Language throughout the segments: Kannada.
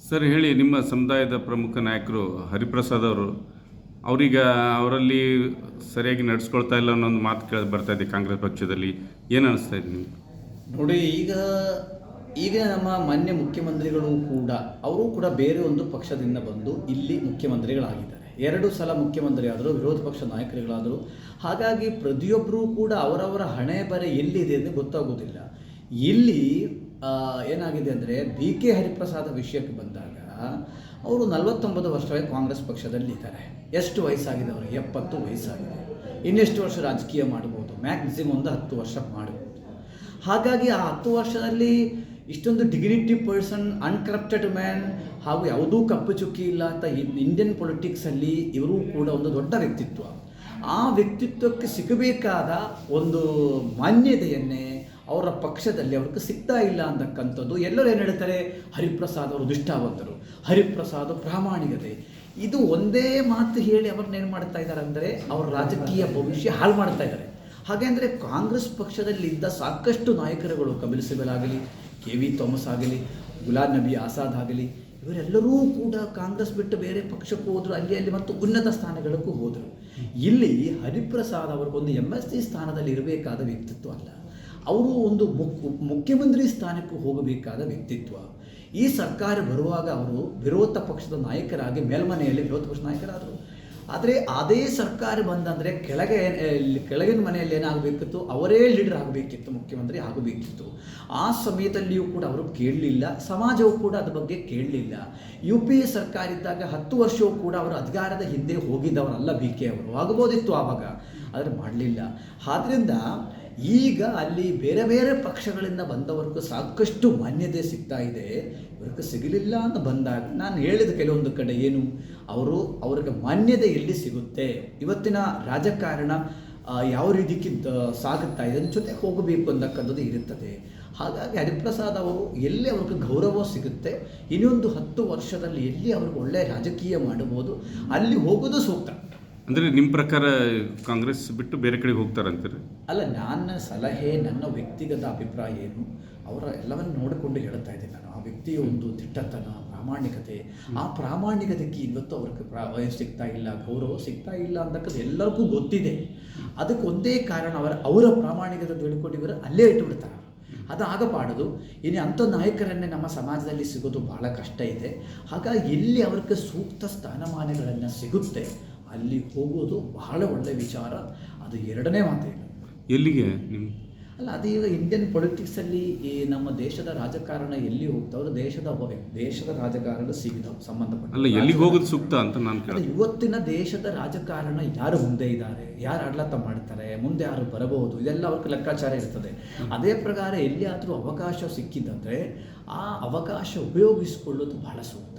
ಸರ್ ಹೇಳಿ, ನಿಮ್ಮ ಸಮುದಾಯದ ಪ್ರಮುಖ ನಾಯಕರು ಹರಿಪ್ರಸಾದ್ ಅವರು ಅವರಲ್ಲಿ ಸರಿಯಾಗಿ ನಡೆಸ್ಕೊಳ್ತಾ ಇಲ್ಲ ಅನ್ನೋ ಒಂದು ಮಾತು ಕೇಳಿ ಬರ್ತಾ ಇದೆ ಕಾಂಗ್ರೆಸ್ ಪಕ್ಷದಲ್ಲಿ. ಏನು ಅನಿಸ್ತಾ ಇದೆ ನಿಮ್ಗೆ? ನೋಡಿ, ಈಗ ನಮ್ಮ ಮಾನ್ಯ ಮುಖ್ಯಮಂತ್ರಿಗಳು ಕೂಡ ಅವರು ಕೂಡ ಬೇರೆ ಒಂದು ಪಕ್ಷದಿಂದ ಬಂದು ಇಲ್ಲಿ ಮುಖ್ಯಮಂತ್ರಿಗಳಾಗಿದ್ದಾರೆ. 2 ಸಲ ಮುಖ್ಯಮಂತ್ರಿ ಆದರು, ವಿರೋಧ ಪಕ್ಷ ನಾಯಕರುಗಳಾದರು. ಹಾಗಾಗಿ ಪ್ರತಿಯೊಬ್ಬರೂ ಕೂಡ ಅವರವರ ಹಣೆ ಬರೆ ಎಲ್ಲಿದೆ ಎಂದು ಗೊತ್ತಾಗೋದಿಲ್ಲ. ಇಲ್ಲಿ ಏನಾಗಿದೆ ಅಂದರೆ BK ಹರಿಪ್ರಸಾದ್ ವಿಷಯಕ್ಕೆ ಬಂದಾಗ ಅವರು 49 ವರ್ಷವೇ ಕಾಂಗ್ರೆಸ್ ಪಕ್ಷದಲ್ಲಿ ಇದ್ದಾರೆ. ಎಷ್ಟು ವಯಸ್ಸಾಗಿದೆ ಅವರಿಗೆ? 70 ವಯಸ್ಸಾಗಿದೆ. ಇನ್ನೆಷ್ಟು ವರ್ಷ ರಾಜಕೀಯ ಮಾಡ್ಬೋದು? ಮ್ಯಾಕ್ಸಿಮಮ್ ಒಂದು 10 ವರ್ಷ ಮಾಡ್ಬೋದು. ಹಾಗಾಗಿ ಆ 10 ವರ್ಷದಲ್ಲಿ ಇಷ್ಟೊಂದು ಡಿಗ್ನಿಟಿ ಪರ್ಸನ್, ಅನ್ಕರಪ್ಟೆಡ್ ಮ್ಯಾನ್ ಹಾಗೂ ಯಾವುದೂ ಕಪ್ಪು ಚುಕ್ಕಿ ಇಲ್ಲ ಅಂತ ಇಂಡಿಯನ್ ಪೊಲಿಟಿಕ್ಸಲ್ಲಿ ಇವರು ಕೂಡ ಒಂದು ದೊಡ್ಡ ವ್ಯಕ್ತಿತ್ವ. ಆ ವ್ಯಕ್ತಿತ್ವಕ್ಕೆ ಸಿಗಬೇಕಾದ ಒಂದು ಮಾನ್ಯತೆಯನ್ನೇ ಅವರ ಪಕ್ಷದಲ್ಲಿ ಅವ್ರಿಗೆ ಸಿಗ್ತಾ ಇಲ್ಲ ಅಂತಕ್ಕಂಥದ್ದು. ಎಲ್ಲರೂ ಏನು ಹೇಳ್ತಾರೆ? ಹರಿಪ್ರಸಾದ್ ಅವರು ದುಷ್ಟಾವಂತರು, ಹರಿಪ್ರಸಾದ್ ಪ್ರಾಮಾಣಿಕತೆ. ಇದು ಒಂದೇ ಮಾತು ಹೇಳಿ ಅವ್ರನ್ನೇನು ಮಾಡ್ತಾ ಇದ್ದಾರೆ ಅಂದರೆ ಅವರ ರಾಜಕೀಯ ಭವಿಷ್ಯ ಹಾಳು ಮಾಡ್ತಾ ಇದ್ದಾರೆ. ಹಾಗೆಂದರೆ ಕಾಂಗ್ರೆಸ್ ಪಕ್ಷದಲ್ಲಿದ್ದ ಸಾಕಷ್ಟು ನಾಯಕರುಗಳು, ಕಪಿಲ್ ಸಿಬಲ್ ಆಗಲಿ, KV ಥಾಮಸ್ ಆಗಲಿ, ಗುಲಾಂ ನಬಿ ಆಜಾದ್ ಆಗಲಿ, ಇವರೆಲ್ಲರೂ ಕೂಡ ಕಾಂಗ್ರೆಸ್ ಬಿಟ್ಟು ಬೇರೆ ಪಕ್ಷಕ್ಕೂ ಹೋದರು, ಅಲ್ಲಿ ಮತ್ತು ಉನ್ನತ ಸ್ಥಾನಗಳಿಗೂ ಹೋದರು. ಇಲ್ಲಿ ಹರಿಪ್ರಸಾದ್ ಅವ್ರಿಗೊಂದು MSc ಸ್ಥಾನದಲ್ಲಿ ಇರಬೇಕಾದ ವ್ಯಕ್ತಿತ್ವ ಅಲ್ಲ, ಅವರು ಒಂದು ಮುಖ್ಯಮಂತ್ರಿ ಸ್ಥಾನಕ್ಕೂ ಹೋಗಬೇಕಾದ ವ್ಯಕ್ತಿತ್ವ. ಈ ಸರ್ಕಾರ ಬರುವಾಗ ಅವರು ವಿರೋಧ ಪಕ್ಷದ ನಾಯಕರಾಗಿ ಮೇಲ್ಮನೆಯಲ್ಲಿ ವಿರೋಧ ಪಕ್ಷದ ನಾಯಕರಾದರು. ಆದರೆ ಅದೇ ಸರ್ಕಾರ ಬಂದಂದರೆ ಕೆಳಗಿನ ಮನೆಯಲ್ಲಿ ಏನಾಗಬೇಕಿತ್ತು? ಅವರೇ ಲೀಡರ್ ಆಗಬೇಕಿತ್ತು, ಮುಖ್ಯಮಂತ್ರಿ ಆಗಬೇಕಿತ್ತು. ಆ ಸಮಯದಲ್ಲಿಯೂ ಕೂಡ ಅವರು ಕೇಳಲಿಲ್ಲ, ಸಮಾಜವು ಕೂಡ ಅದ್ರ ಬಗ್ಗೆ ಕೇಳಲಿಲ್ಲ. UPA ಸರ್ಕಾರ ಇದ್ದಾಗ 10 ವರ್ಷವೂ ಕೂಡ ಅವರು ಅಧಿಕಾರದ ಹಿಂದೆ ಹೋಗಿದ್ದವರಲ್ಲ BK ಅವರು. ಆಗಬಹುದಿತ್ತು ಆವಾಗ, ಆದರೆ ಮಾಡಲಿಲ್ಲ. ಆದ್ದರಿಂದ ಈಗ ಅಲ್ಲಿ ಬೇರೆ ಬೇರೆ ಪಕ್ಷಗಳಿಂದ ಬಂದವರಿಗೂ ಸಾಕಷ್ಟು ಮಾನ್ಯತೆ ಸಿಗ್ತಾ ಇದೆ, ಇವ್ರಿಗೆ ಸಿಗಲಿಲ್ಲ ಅಂತ ಬಂದಾಗ ನಾನು ಹೇಳಿದ ಕೆಲವೊಂದು ಕಡೆ ಏನು ಅವ್ರಿಗೆ ಮಾನ್ಯತೆ ಎಲ್ಲಿ ಸಿಗುತ್ತೆ? ಇವತ್ತಿನ ರಾಜಕಾರಣ ಯಾವ ರೀತಿಗೆ ಸಾಗುತ್ತಾ ಇದೆ, ಅದ್ರ ಜೊತೆ ಹೋಗಬೇಕು ಅಂತಕ್ಕಂಥದ್ದು ಇರುತ್ತದೆ. ಹಾಗಾಗಿ ಹರಿಪ್ರಸಾದ್ ಅವರು ಎಲ್ಲಿ ಅವ್ರಿಗೆ ಗೌರವ ಸಿಗುತ್ತೆ, ಇನ್ನೊಂದು 10 ವರ್ಷದಲ್ಲಿ ಎಲ್ಲಿ ಅವ್ರಿಗೆ ಒಳ್ಳೆಯ ರಾಜಕೀಯ ಮಾಡಬಹುದು, ಅಲ್ಲಿ ಹೋಗೋದು ಸೂಕ್ತ. ಅಂದರೆ ನಿಮ್ಮ ಪ್ರಕಾರ ಕಾಂಗ್ರೆಸ್ ಬಿಟ್ಟು ಬೇರೆ ಕಡೆಗೆ ಹೋಗ್ತಾರಂತೀರಿ? ಅಲ್ಲ, ನನ್ನ ಸಲಹೆ, ನನ್ನ ವ್ಯಕ್ತಿಗತ ಅಭಿಪ್ರಾಯ ಏನು, ಅವರ ಎಲ್ಲವನ್ನು ನೋಡಿಕೊಂಡು ಹೇಳ್ತಾ ಇದ್ದೀನಿ ನಾನು. ಆ ವ್ಯಕ್ತಿಯ ಒಂದು ದಿಟ್ಟತನ, ಪ್ರಾಮಾಣಿಕತೆ, ಆ ಪ್ರಾಮಾಣಿಕತೆಗೆ ಇವತ್ತು ಅವ್ರಿಗೆ ಸಿಗ್ತಾ ಇಲ್ಲ, ಗೌರವ ಸಿಗ್ತಾ ಇಲ್ಲ ಅಂತಕ್ಕಂಥ ಎಲ್ಲರಿಗೂ ಗೊತ್ತಿದೆ. ಅದಕ್ಕೆ ಒಂದೇ ಕಾರಣ, ಅವರ ಪ್ರಾಮಾಣಿಕತೆ ತಿಳ್ಕೊಂಡು ಇವರು ಅಲ್ಲೇ ಇಟ್ಟುಬಿಡ್ತಾರೆ. ಅದು ಆಗಬಾರದು. ಇನ್ನು ಅಂಥ ನಾಯಕರನ್ನೇ ನಮ್ಮ ಸಮಾಜದಲ್ಲಿ ಸಿಗೋದು ಬಹಳ ಕಷ್ಟ ಇದೆ. ಹಾಗಾಗಿ ಎಲ್ಲಿ ಅವ್ರಿಗೆ ಸೂಕ್ತ ಸ್ಥಾನಮಾನಗಳನ್ನು ಸಿಗುತ್ತೆ ಅಲ್ಲಿ ಹೋಗೋದು ಬಹಳ ಒಳ್ಳೆಯ ವಿಚಾರ. ಅದು ಎರಡನೇ ಮಾತೇನು. ಎಲ್ಲಿಗೆ ನಿಮ್ಮ? ಅಲ್ಲ, ಅದು ಈಗ ಇಂಡಿಯನ್ ಪೊಲಿಟಿಕ್ಸಲ್ಲಿ ಈ ನಮ್ಮ ದೇಶದ ರಾಜಕಾರಣ ಎಲ್ಲಿ ಹೋಗ್ತಾವ್ರು, ದೇಶದ ರಾಜಕಾರಣ ಸಿಗಿದವು ಸಂಬಂಧಪಟ್ಟ. ಅಲ್ಲ, ಎಲ್ಲಿಗೆ ಹೋಗೋದು ಸೂಕ್ತ ಅಂತ ನಾನು ಕೇಳಿ. ಇವತ್ತಿನ ದೇಶದ ರಾಜಕಾರಣ ಯಾರು ಮುಂದೆ ಇದ್ದಾರೆ, ಯಾರು ಆಡಳಿತ ಮಾಡ್ತಾರೆ, ಮುಂದೆ ಯಾರು ಬರಬಹುದು, ಇದೆಲ್ಲ ಅವ್ರಿಗೆ ಲೆಕ್ಕಾಚಾರ ಇರ್ತದೆ. ಅದೇ ಪ್ರಕಾರ ಎಲ್ಲಿಯಾದರೂ ಅವಕಾಶ ಸಿಕ್ಕಿದ್ದಂದರೆ ಆ ಅವಕಾಶ ಉಪಯೋಗಿಸಿಕೊಳ್ಳೋದು ಬಹಳ ಸೂಕ್ತ.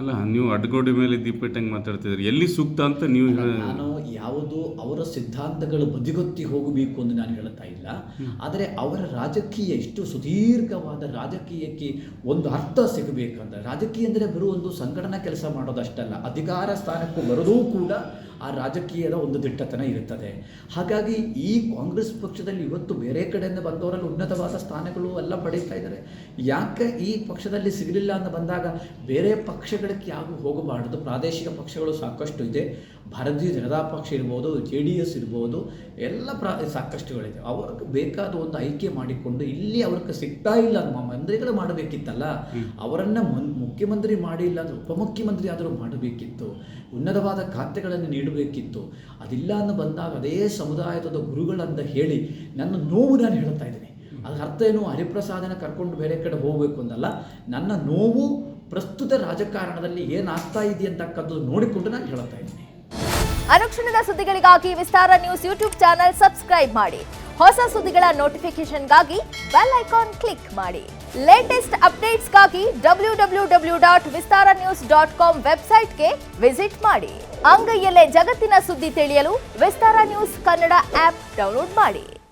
ಅಲ್ಲ, ನೀವು ಅಡ್ಗೋಡಿ ಮೇಲೆ ದೀಪ ಇಟ್ಟಂಗೆ ಮಾತಾಡ್ತಿದ್ರಿ, ಎಲ್ಲಿ ಸೂಕ್ತ ಅಂತ ನೀವು? ನಾನು ಯಾವುದು ಅವರ ಸಿದ್ಧಾಂತಗಳು ಬದಿಗೊತ್ತಿ ಹೋಗಬೇಕು ಎಂದು ನಾನು ಹೇಳ್ತಾ ಇಲ್ಲ. ಆದರೆ ಅವರ ರಾಜಕೀಯ ಇಷ್ಟು ಸುದೀರ್ಘವಾದ ರಾಜಕೀಯಕ್ಕೆ ಒಂದು ಅರ್ಥ ಸಿಗಬೇಕಂದ್ರೆ, ರಾಜಕೀಯ ಅಂದರೆ ಬರೋ ಒಂದು ಸಂಘಟನಾ ಕೆಲಸ ಮಾಡೋದಷ್ಟಲ್ಲ, ಅಧಿಕಾರ ಸ್ಥಾನಕ್ಕೂ ಬರೋದೂ ಕೂಡ ಆ ರಾಜಕೀಯದ ಒಂದು ದಿಟ್ಟತನ ಇರುತ್ತದೆ. ಹಾಗಾಗಿ ಈ ಕಾಂಗ್ರೆಸ್ ಪಕ್ಷದಲ್ಲಿ ಇವತ್ತು ಬೇರೆ ಕಡೆಯಿಂದ ಬಂದವರಲ್ಲಿ ಉನ್ನತವಾದ ಸ್ಥಾನಗಳು ಎಲ್ಲ ಪಡೀತಾ ಇದ್ದಾರೆ. ಯಾಕೆ ಈ ಪಕ್ಷದಲ್ಲಿ ಸಿಗಲಿಲ್ಲ ಅಂತ ಬಂದಾಗ ಬೇರೆ ಪಕ್ಷಗಳಿಗೆ ಯಾಗೂ ಹೋಗಬಾರ್ದು. ಪ್ರಾದೇಶಿಕ ಪಕ್ಷಗಳು ಸಾಕಷ್ಟು ಇದೆ, ಭಾರತೀಯ ಜನತಾ ಪಕ್ಷ ಇರ್ಬೋದು, JDS ಇರ್ಬೋದು, ಎಲ್ಲ ಸಾಕಷ್ಟುಗಳಿದೆ. ಅವ್ರಿಗೆ ಬೇಕಾದ ಒಂದು ಆಯ್ಕೆ ಮಾಡಿಕೊಂಡು ಇಲ್ಲಿ ಅವ್ರಿಗೆ ಸಿಗ್ತಾ ಇಲ್ಲ, ಮಂತ್ರಿಗಳು ಮಾಡಬೇಕಿತ್ತಲ್ಲ, ಅವರನ್ನು ಮುಖ್ಯಮಂತ್ರಿ ಮಾಡಿಲ್ಲ ಅಂದರೆ ಉಪಮುಖ್ಯಮಂತ್ರಿ ಆದರೂ ಮಾಡಬೇಕಿತ್ತು, ಉನ್ನತವಾದ ಖಾತೆಗಳನ್ನು ನೀಡಬೇಕಿತ್ತು. ಅದಿಲ್ಲ ಅಂತ ಬಂದಾಗ ಅದೇ ಸಮುದಾಯದ ಗುರುಗಳಂತ ಹೇಳಿ ನನ್ನ ನೋವು ನಾನು ಹೇಳ್ತಾ ಇದ್ದೀನಿ. ಅದರ ಅರ್ಥ ಏನು? ಹರಿಪ್ರಸಾದನ ಕರ್ಕೊಂಡು ಬೇರೆ ಕಡೆ ಹೋಗಬೇಕು ಅಂತಲ್ಲ, ನನ್ನ ನೋವು ಪ್ರಸ್ತುತ ರಾಜಕಾರಣದಲ್ಲಿ ಏನಾಗ್ತಾ ಇದೆ ಅಂತಕ್ಕಂಥದ್ದು ನೋಡಿಕೊಂಡು ನಾನು ಹೇಳ್ತಾ ಇದ್ದೀನಿ. ಅನುಕ್ಷಣದ ಸುದ್ದಿಗಳಿಗಾಗಿ ವಿಸ್ತಾರ ನ್ಯೂಸ್ ಯೂಟ್ಯೂಬ್ ಚಾನೆಲ್ ಸಬ್ಸ್ಕ್ರೈಬ್ ಮಾಡಿ. ಹೊಸ ಸುದ್ದಿಗಳ ನೋಟಿಫಿಕೇಶನ್ಗಾಗಿ ಬೆಲ್ ಐಕಾನ್ ಕ್ಲಿಕ್ ಮಾಡಿ. ಲೇಟೆಸ್ಟ್ ಅಪ್ಡೇಟ್ಸ್ಗಾಗಿ www.vistaranews.com ವೆಬ್ಸೈಟ್ಗೆ ವಿಸಿಟ್ ಮಾಡಿ. ಅಂಗೈಯಲ್ಲೇ ಜಗತ್ತಿನ ಸುದ್ದಿ ತಿಳಿಯಲು ವಿಸ್ತಾರ ನ್ಯೂಸ್ ಕನ್ನಡ ಆಪ್ ಡೌನ್ಲೋಡ್ ಮಾಡಿ.